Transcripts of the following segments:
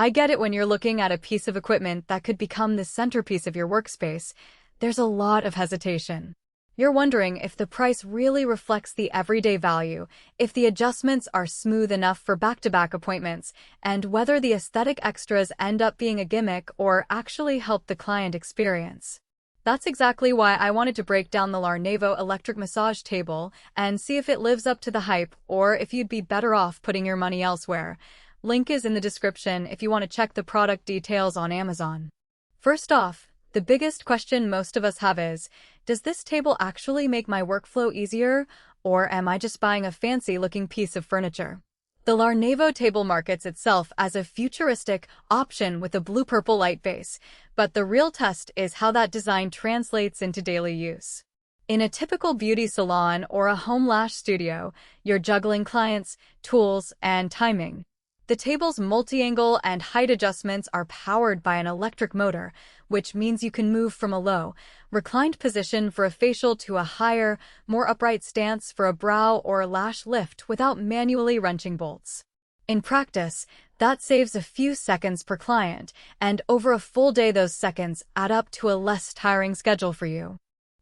I get it when you're looking at a piece of equipment that could become the centerpiece of your workspace. There's a lot of hesitation. You're wondering if the price really reflects the everyday value, if the adjustments are smooth enough for back-to-back appointments, and whether the aesthetic extras end up being a gimmick or actually help the client experience. That's exactly why I wanted to break down the Larnavo electric massage table and see if it lives up to the hype or if you'd be better off putting your money elsewhere. Link is in the description if you want to check the product details on Amazon. First off, the biggest question most of us have is, does this table actually make my workflow easier, or am I just buying a fancy-looking piece of furniture? The Larnavo table markets itself as a futuristic option with a blue-purple light base, but the real test is how that design translates into daily use. In a typical beauty salon or a home lash studio, you're juggling clients, tools, and timing. The table's multi-angle and height adjustments are powered by an electric motor, which means you can move from a low, reclined position for a facial to a higher, more upright stance for a brow or lash lift without manually wrenching bolts. In practice, that saves a few seconds per client, and over a full day those seconds add up to a less tiring schedule for you.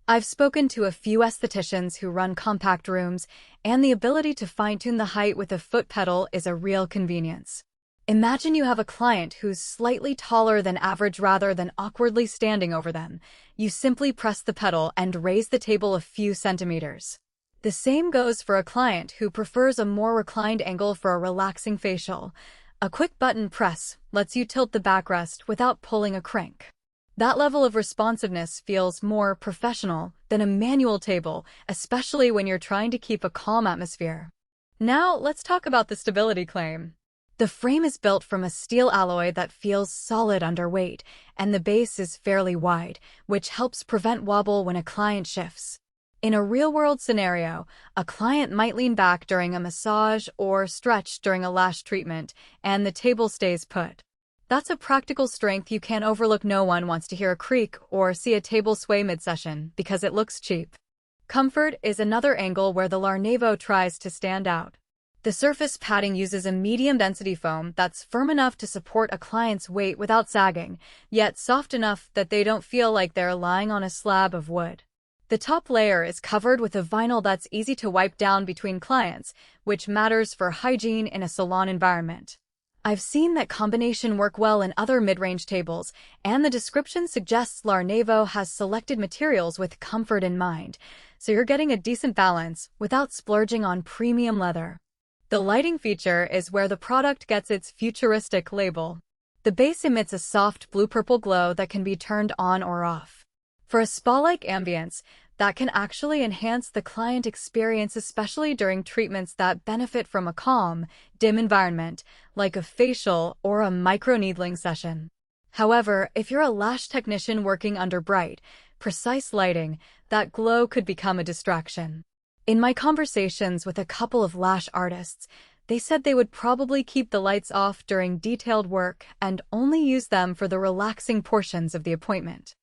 I've spoken to a few estheticians who run compact rooms, and the ability to fine-tune the height with a foot pedal is a real convenience. Imagine you have a client who's slightly taller than average rather than awkwardly standing over them. You simply press the pedal and raise the table a few centimeters. The same goes for a client who prefers a more reclined angle for a relaxing facial. A quick button press lets you tilt the backrest without pulling a crank. That level of responsiveness feels more professional than a manual table, especially when you're trying to keep a calm atmosphere. Now, let's talk about the stability claim. The frame is built from a steel alloy that feels solid under weight, and the base is fairly wide, which helps prevent wobble when a client shifts. In a real-world scenario, a client might lean back during a massage or stretch during a lash treatment, and the table stays put. That's a practical strength you can't overlook. No one wants to hear a creak or see a table sway mid-session because it looks cheap. Comfort is another angle where the Larnavo tries to stand out. The surface padding uses a medium-density foam that's firm enough to support a client's weight without sagging, yet soft enough that they don't feel like they're lying on a slab of wood. The top layer is covered with a vinyl that's easy to wipe down between clients, which matters for hygiene in a salon environment. I've seen that combination work well in other mid-range tables, and the description suggests Larnavo has selected materials with comfort in mind, so you're getting a decent balance without splurging on premium leather. The lighting feature is where the product gets its futuristic label. The base emits a soft blue-purple glow that can be turned on or off. For a spa-like ambience, that can actually enhance the client experience, especially during treatments that benefit from a calm, dim environment, like a facial or a microneedling session. However, if you're a lash technician working under bright, precise lighting, that glow could become a distraction. In my conversations with a couple of lash artists, they said they would probably keep the lights off during detailed work and only use them for the relaxing portions of the appointment.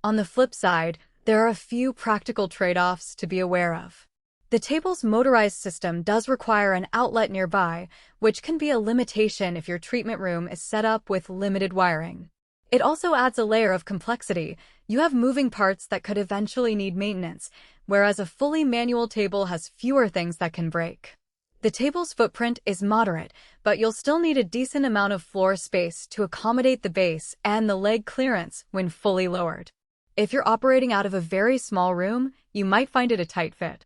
On the flip side, there are a few practical trade-offs to be aware of. The table's motorized system does require an outlet nearby, which can be a limitation if your treatment room is set up with limited wiring. It also adds a layer of complexity. You have moving parts that could eventually need maintenance, whereas a fully manual table has fewer things that can break. The table's footprint is moderate, but you'll still need a decent amount of floor space to accommodate the base and the leg clearance when fully lowered. If you're operating out of a very small room, you might find it a tight fit.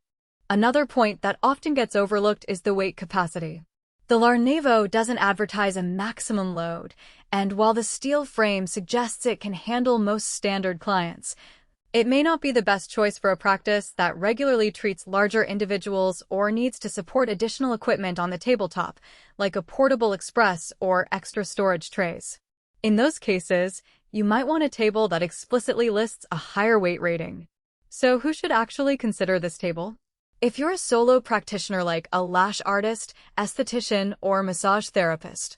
Another point that often gets overlooked is the weight capacity. The Larnavo doesn't advertise a maximum load, and while the steel frame suggests it can handle most standard clients, it may not be the best choice for a practice that regularly treats larger individuals or needs to support additional equipment on the tabletop, like a portable express or extra storage trays. In those cases, you might want a table that explicitly lists a higher weight rating. So who should actually consider this table? If you're a solo practitioner like a lash artist, esthetician, or massage therapist,